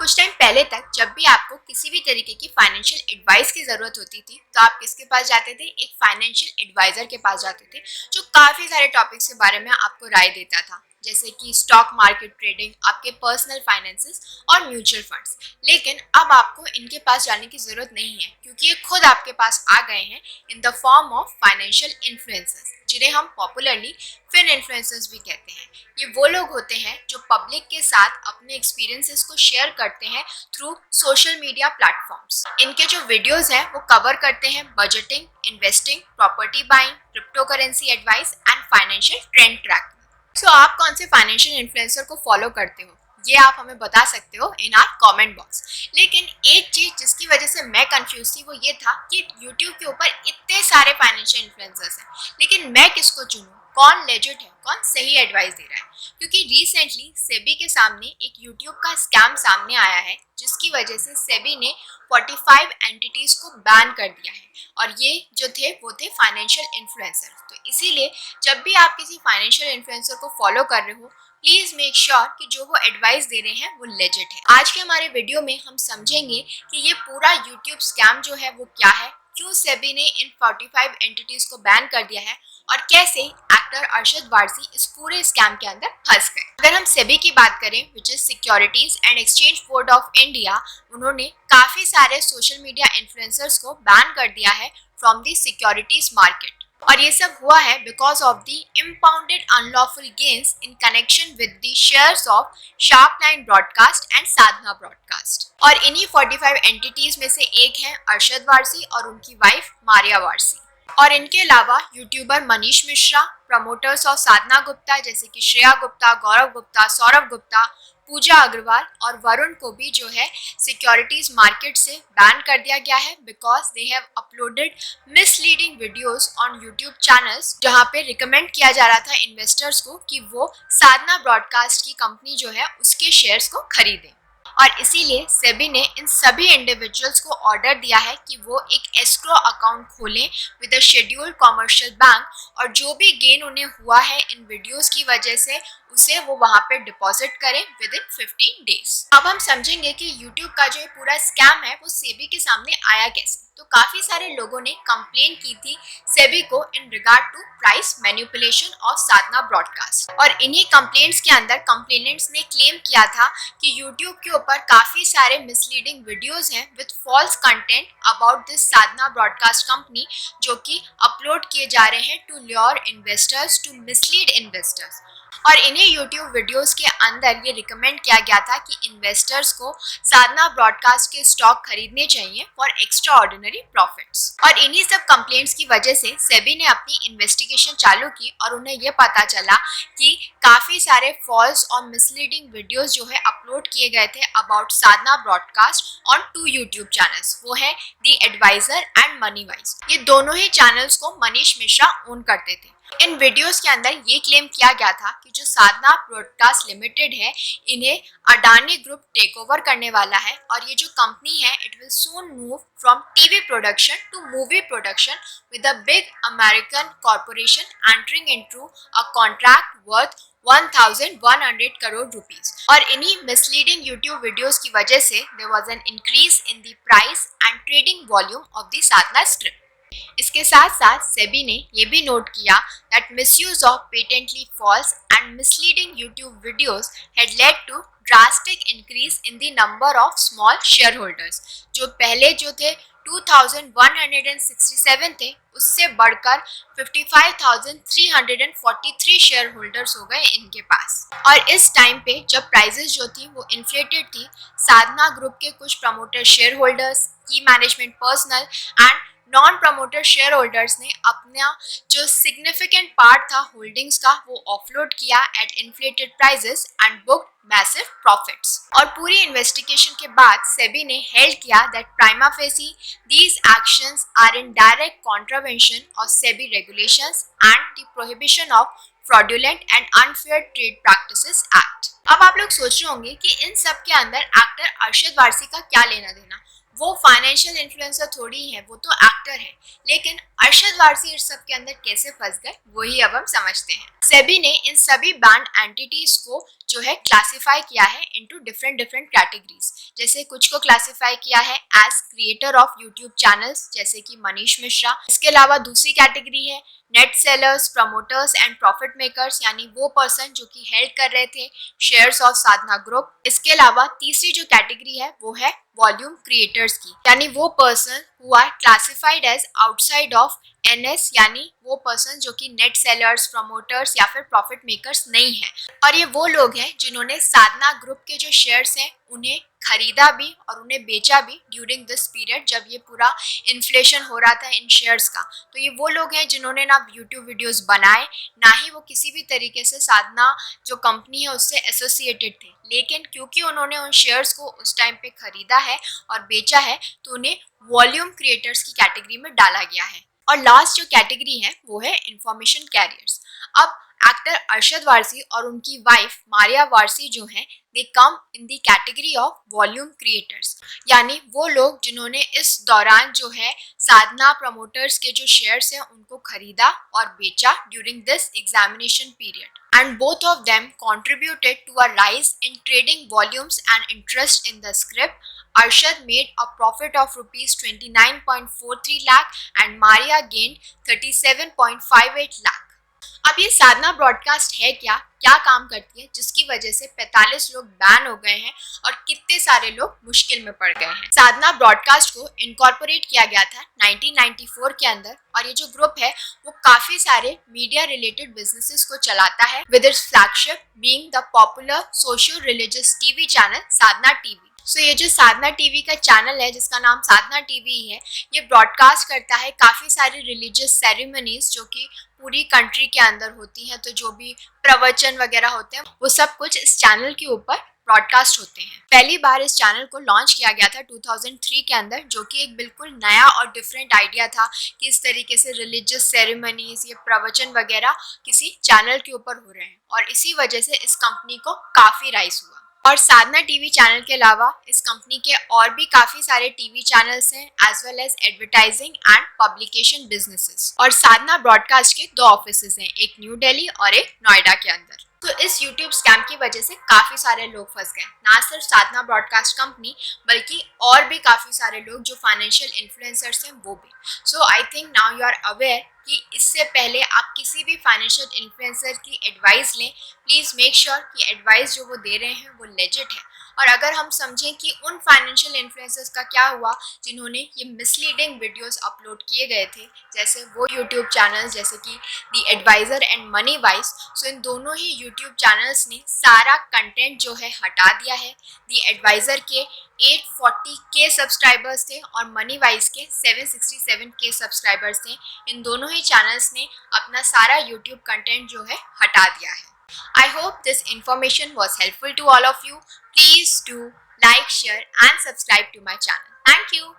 कुछ टाइम पहले तक जब भी आपको किसी भी तरीके की फाइनेंशियल एडवाइस की ज़रूरत होती थी तो आप किसके पास जाते थे? एक फाइनेंशियल एडवाइज़र के पास जाते थे जो काफ़ी सारे टॉपिक्स के बारे में आपको राय देता था, जैसे कि स्टॉक मार्केट ट्रेडिंग, आपके पर्सनल फाइनेंसेस और म्यूचुअल फंड्स। लेकिन अब आपको इनके पास जाने की ज़रूरत नहीं है क्योंकि ये खुद आपके पास आ गए हैं in the form of financial influencers, जिन्हें हम पॉपुलरली फिन इन्फ्लुएंसर्स भी कहते हैं। ये वो लोग होते हैं जो पब्लिक के साथ अपने एक्सपीरियंसेस को शेयर करते हैं थ्रू सोशल मीडिया प्लेटफॉर्म्स। इनके जो वीडियोस हैं वो कवर करते हैं budgeting, investing, property buying, crypto currency advice and financial trend tracking. So आप कौन से फाइनेंशियल इन्फ्लुएंसर को फॉलो करते हो, ये आप हमें बता सकते हो इन आर कमेंट बॉक्स। लेकिन एक चीज जिसकी वजह से मैं कंफ्यूज थी वो ये था कि यूट्यूब के ऊपर इतने सारे फाइनेंशियल इन्फ्लुएंसर्स हैं, लेकिन मैं किसको चुनूं? कौन लेजिट है, कौन सही एडवाइस दे रहा है? क्योंकि रिसेंटली सेबी के सामने एक यूट्यूब का स्कैम सामने आया है जिसकी वजह से सेबी ने 45 एंटिटीज को बैन कर दिया है और ये जो थे वो थे फाइनेंशियल इन्फ्लुएंसर। तो इसीलिए जब भी आप किसी फाइनेंशियल इन्फ्लुएंसर को फॉलो कर रहे हो, प्लीज मेक श्योर कि जो वो एडवाइस दे रहे हैं वो लेजिट है। आज के हमारे वीडियो में हम समझेंगे कि ये पूरा यूट्यूब स्कैम जो है वो क्या है, क्यों सेबी ने इन 45 एंटिटीज को बैन कर दिया है और कैसे एक्टर अरशद वारसी इस पूरे स्कैम के अंदर फंस गए। अगर हम सेबी की बात करें, which is securities and exchange board of India, उन्होंने काफी सारे सोशल मीडिया इन्फ्लुएंसर्स को बैन कर दिया है फ्रॉम द सिक्योरिटीज मार्केट। और ये सब हुआ है because of the impounded unlawful gains in connection with the shares of Sharp Line Broadcast and Sadhna broadcast. और इन्हीं 45 एंटिटीज में से एक है अरशद वारसी और उनकी वाइफ मारिया वारसी। और इनके अलावा youtuber Manish Mishra, promoters of Sadhna Gupta जैसे कि श्रेया गुप्ता, गौरव गुप्ता, सौरभ गुप्ता, पूजा अग्रवाल और वरुण को भी जो है सिक्योरिटीज मार्केट से बैन कर दिया गया है because they have uploaded misleading videos on YouTube channels, जहां पे रिकमेंड किया जा रहा था इन्वेस्टर्स को कि वो साधना ब्रॉडकास्ट की कंपनी जो है उसके शेयर्स को खरीदें। और इसीलिए सेबी ने इन सभी इंडिविजुअल्स को ऑर्डर दिया है कि वो एक एस्क्रो अकाउंट खोलें with a scheduled commercial bank और जो भी गेन उन्हें हुआ है इन वीडियोस की वजह से उसे वो वहां पे डिपॉजिट करें विद इन 15 डेज। अब हम समझेंगे कि यूट्यूब का जो पूरा स्कैम है वो सेबी के सामने आया कैसे। तो काफी सारे लोगों ने कंप्लेन की थी सेबी को in regard to price manipulation of Sadhna broadcast. और इन्हीं कंप्लेंट्स के अंदर कंप्लेनेंट्स ने क्लेम किया था कि यूट्यूब के ऊपर काफी सारे मिसलीडिंग वीडियोस हैं with false content about this Sadhna broadcast company, जो कि अपलोड किए जा रहे हैं to lure investors, to mislead investors. और इन्हीं यूट्यूब वीडियोस के अंदर ये रिकमेंड किया गया था कि इन्वेस्टर्स को साधना ब्रॉडकास्ट के स्टॉक खरीदने चाहिए फॉर एक्स्ट्रा ऑर्डिनरी प्रॉफिट्स। और इन्हीं सब कंप्लेंट्स की वजह से सेबी ने अपनी इन्वेस्टिगेशन चालू की और उन्हें ये पता चला कि काफी सारे फॉल्स और मिसलीडिंग वीडियोस जो है अपलोड किए गए थे about Sadhana broadcast on 2 YouTube channels, वो है द एडवाइजर एंड मनीवाइज। ये दोनों ही चैनल्स को मनीष मिश्रा ओन करते थे। इन वीडियोस के अंदर ये क्लेम किया गया था कि जो साधना ब्रॉडकास्ट लिमिटेड है इन्हें अडानी ग्रुप टेक ओवर करने वाला है और ये जो कंपनी है it will soon move from TV production to movie production with a big American corporation entering into a contract worth 1100 crore rupees. और इन्हीं मिसलीडिंग यूट्यूब वीडियोस की वजह से there was an increase in the price and trading volume of the Sadhna script. इसके साथ साथ सेबी ने ये भी नोट किया that misuse of patently false and misleading YouTube videos had led to drastic increase in the number of small share holders. जो पहले जो थे 2167 थे, उससे बढ़कर 55,343 शेयर होल्डर्स हो गए इनके पास। और इस टाइम पे जब प्राइजेस जो थी वो इन्फ्लेटेड थी, साधना ग्रुप के कुछ प्रमोटर शेयर होल्डर्स, की management personal and non promoter share holders ने अपना जो सिग्निफिकेंट पार्ट था होल्डिंग्स का वो ऑफलोड किया at inflated prices and booked massive profits. और पूरी इन्वेस्टिगेशन के बाद सेबी ने हेल्ड किया that prima facie these actions are in direct contravention of SEBI regulations and the prohibition of fraudulent and unfair trade practices act. अब आप लोग सोच रहे होंगे कि इन सब के अंदर एक्टर अरशद वारसी का क्या लेना देना। वो फाइनेंशियल इन्फ्लुएंसर थोड़ी है, वो तो एक्टर है। लेकिन अरशद वारसी इस सब के अंदर कैसे फंस गए वही अब हम समझते हैं। सेबी ने इन सभी बैंड एंटिटीज को जो है क्लासिफाई किया है इनटू डिफरेंट डिफरेंट कैटेगरीज। जैसे कुछ को क्लासिफाई किया है as creator of YouTube channels, जैसे कि मनीष मिश्रा। इसके अलावा दूसरी कैटेगरी है net sellers, promoters and profit makers, यानी वो पर्सन जो कि हेल्ड कर रहे थे शेयर्स ऑफ साधना ग्रुप। इसके अलावा तीसरी जो कैटेगरी है वो है वॉल्यूम क्रिएटर्स की, यानी वो person who are classified as outside of NS, यानी वो पर्सन जो कि नेट सेलर्स, प्रमोटर्स या फिर प्रॉफिट मेकर्स नहीं है। और ये वो लोग हैं जिन्होंने साधना ग्रुप के जो शेयर्स हैं उन्हें खरीदा भी और उन्हें बेचा भी ड्यूरिंग दिस पीरियड जब ये पूरा इन्फ्लेशन हो रहा था इन शेयर्स का। तो ये वो लोग हैं जिन्होंने ना यूट्यूब वीडियोस बनाए, ना ही वो किसी भी तरीके से साधना जो कंपनी है उससे एसोसिएटेड थे। लेकिन क्योंकि उन्होंने उन शेयर्स को उस टाइम पे खरीदा है और बेचा है तो उन्हें वॉल्यूम क्रिएटर्स की कैटेगरी में डाला गया है। और लास्ट जो कैटेगरी है वो है इंफॉर्मेशन कैरियर्स। अब एक्टर अरशद वारसी और उनकी वाइफ मारिया वारसी जो हैं they come in the category of volume creators, यानी वो लोग जिन्होंने इस दौरान जो है साधना प्रमोटर्स के जो शेयर्स हैं उनको खरीदा और बेचा during this examination period, and both of them contributed to a rise in trading volumes and interest in the script. Arshad made a profit of rupees 29.43 lakh and Maria gained 37.58 lakh. अब ये साधना broadcast है क्या क्या काम करती है जिसकी वजह से 45 लोग बैन हो गए हैं और कितने सारे लोग मुश्किल में पड़ गए हैं। साधना ब्रॉडकास्ट को इनकॉर्पोरेट किया गया था 1994 के अंदर और ये जो ग्रुप है वो काफी सारे मीडिया रिलेटेड बिजनेसेस को चलाता है with its flagship being the popular social religious TV channel Sadhna TV. So ये जो साधना टीवी का चैनल है जिसका नाम साधना टीवी है, ये ब्रॉडकास्ट करता है काफ़ी सारी रिलीजियस सेरेमनीज जो कि पूरी कंट्री के अंदर होती हैं। तो जो भी प्रवचन वगैरह होते हैं वो सब कुछ इस चैनल के ऊपर ब्रॉडकास्ट होते हैं। पहली बार इस चैनल को लॉन्च किया गया था 2003 के अंदर, जो कि एक बिल्कुल नया और डिफरेंट आइडिया था कि इस तरीके से रिलीजियस सेरेमनीज, ये प्रवचन वगैरह किसी चैनल के ऊपर हो रहे हैं और इसी वजह से इस कंपनी को काफ़ी राइज हुआ। और साधना टीवी चैनल के अलावा इस कंपनी के और भी काफ़ी सारे टीवी चैनल्स हैं as well as advertising and publication businesses. और साधना ब्रॉडकास्ट के 2 ऑफिसेज हैं, एक न्यू दिल्ली और एक नोएडा के अंदर। तो इस YouTube स्कैम की वजह से काफ़ी सारे लोग फंस गए, ना सिर्फ साधना ब्रॉडकास्ट कंपनी बल्कि और भी काफ़ी सारे लोग जो फाइनेंशियल इन्फ्लुएंसर्स हैं वो भी। So I think now you are aware कि इससे पहले आप किसी भी फाइनेंशियल इन्फ्लुएंसर की एडवाइस लें, प्लीज़ मेक श्योर कि एडवाइस जो वो दे रहे हैं वो लेजिट है। और अगर हम समझें कि उन फाइनेंशियल इन्फ्लुएंसर्स का क्या हुआ जिन्होंने ये मिसलीडिंग वीडियोस अपलोड किए गए थे, जैसे वो यूट्यूब चैनल्स जैसे कि दी एडवाइज़र एंड मनी वाइज, सो इन दोनों ही यूट्यूब चैनल्स ने सारा कंटेंट जो है हटा दिया है। दी एडवाइज़र के 840K सब्सक्राइबर्स थे और मनी वाइज के 767K सब्सक्राइबर्स थे। इन दोनों ही चैनल्स ने अपना सारा यूट्यूब कंटेंट जो है हटा दिया है। I hope this information was helpful to all of you. Please do like, share and subscribe to my channel. Thank you.